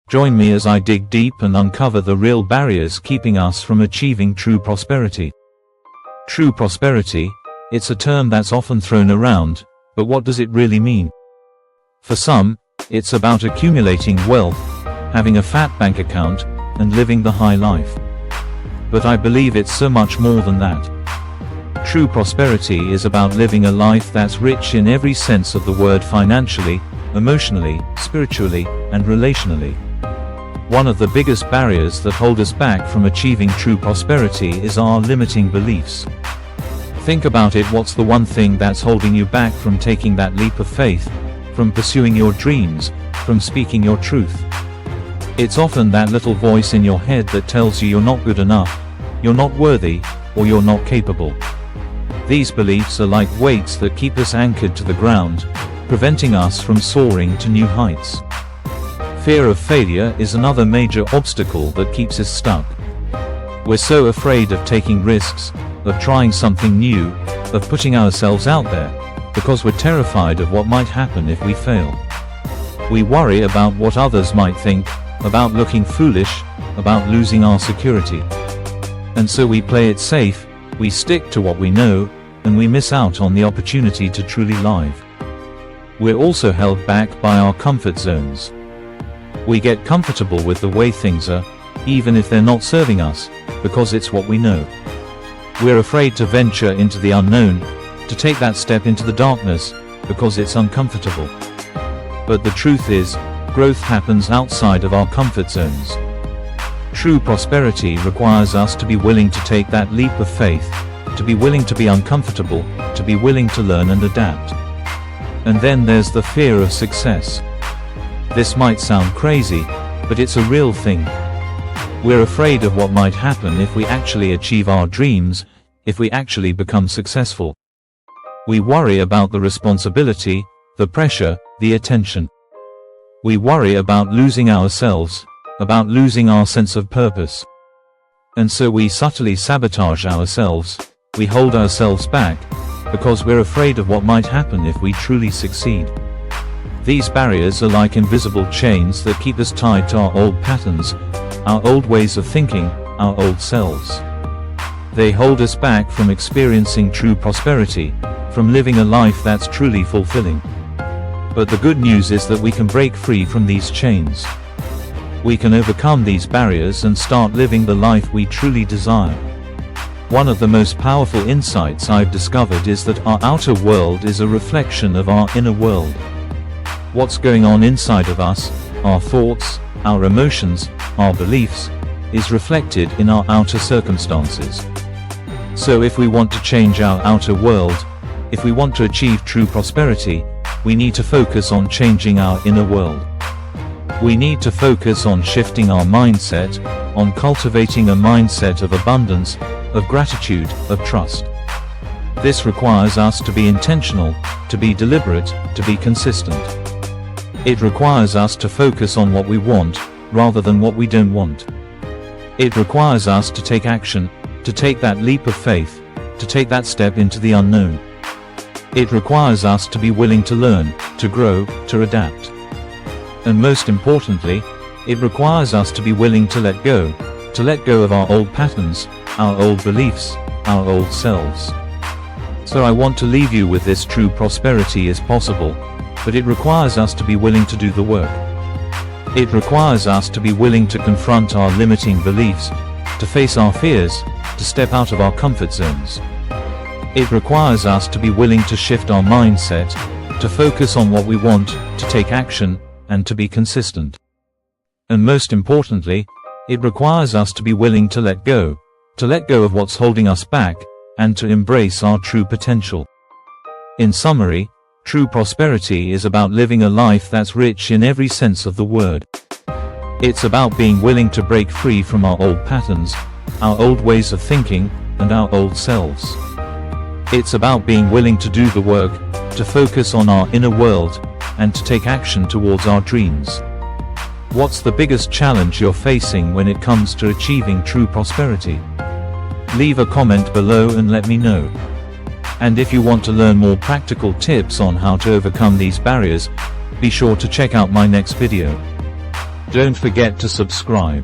Join me as I dig deep and uncover the real barriers keeping us from achieving true prosperity. True prosperity, it's a term that's often thrown around, but what does it really mean? For some, it's about accumulating wealth, having a fat bank account, and living the high life. But I believe it's so much more than that. True prosperity is about living a life that's rich in every sense of the word, financially, emotionally, spiritually, and relationally. One of the biggest barriers that hold us back from achieving true prosperity is our limiting beliefs. Think about it. What's the one thing that's holding you back from taking that leap of faith, from pursuing your dreams, from speaking your truth? It's often that little voice in your head that tells you you're not good enough, you're not worthy, or you're not capable. These beliefs are like weights that keep us anchored to the ground, preventing us from soaring to new heights. Fear of failure is another major obstacle that keeps us stuck. We're so afraid of taking risks, of trying something new, of putting ourselves out there, because we're terrified of what might happen if we fail. We worry about what others might think, about looking foolish, about losing our security. And so we play it safe, we stick to what we know, and we miss out on the opportunity to truly live. We're also held back by our comfort zones. We get comfortable with the way things are, even if they're not serving us, because it's what we know. We're afraid to venture into the unknown, to take that step into the darkness, because it's uncomfortable. But the truth is, growth happens outside of our comfort zones. True prosperity requires us to be willing to take that leap of faith, to be willing to be uncomfortable, to be willing to learn and adapt. And then there's the fear of success. This might sound crazy, but it's a real thing. We're afraid of what might happen if we actually achieve our dreams, if we actually become successful. We worry about the responsibility, the pressure, the attention. We worry about losing ourselves, about losing our sense of purpose. And so we subtly sabotage ourselves, we hold ourselves back, because we're afraid of what might happen if we truly succeed. These barriers are like invisible chains that keep us tied to our old patterns, our old ways of thinking, our old selves. They hold us back from experiencing true prosperity, from living a life that's truly fulfilling. But the good news is that we can break free from these chains. We can overcome these barriers and start living the life we truly desire. One of the most powerful insights I've discovered is that our outer world is a reflection of our inner world. What's going on inside of us, our thoughts, our emotions, our beliefs, is reflected in our outer circumstances. So if we want to change our outer world, if we want to achieve true prosperity, we need to focus on changing our inner world. We need to focus on shifting our mindset, on cultivating a mindset of abundance, of gratitude, of trust. This requires us to be intentional, to be deliberate, to be consistent. It requires us to focus on what we want, rather than what we don't want. It requires us to take action, to take that leap of faith, to take that step into the unknown. It requires us to be willing to learn, to grow, to adapt. And most importantly, it requires us to be willing to let go of our old patterns, our old beliefs, our old selves. So I want to leave you with this: true prosperity is possible, but it requires us to be willing to do the work. It requires us to be willing to confront our limiting beliefs, to face our fears, to step out of our comfort zones. It requires us to be willing to shift our mindset, to focus on what we want, to take action, and to be consistent. And most importantly, it requires us to be willing to let go of what's holding us back, and to embrace our true potential. In summary, true prosperity is about living a life that's rich in every sense of the word. It's about being willing to break free from our old patterns, our old ways of thinking, and our old selves. It's about being willing to do the work, to focus on our inner world, and to take action towards our dreams. What's the biggest challenge you're facing when it comes to achieving true prosperity? Leave a comment below and let me know. And if you want to learn more practical tips on how to overcome these barriers, be sure to check out my next video. Don't forget to subscribe.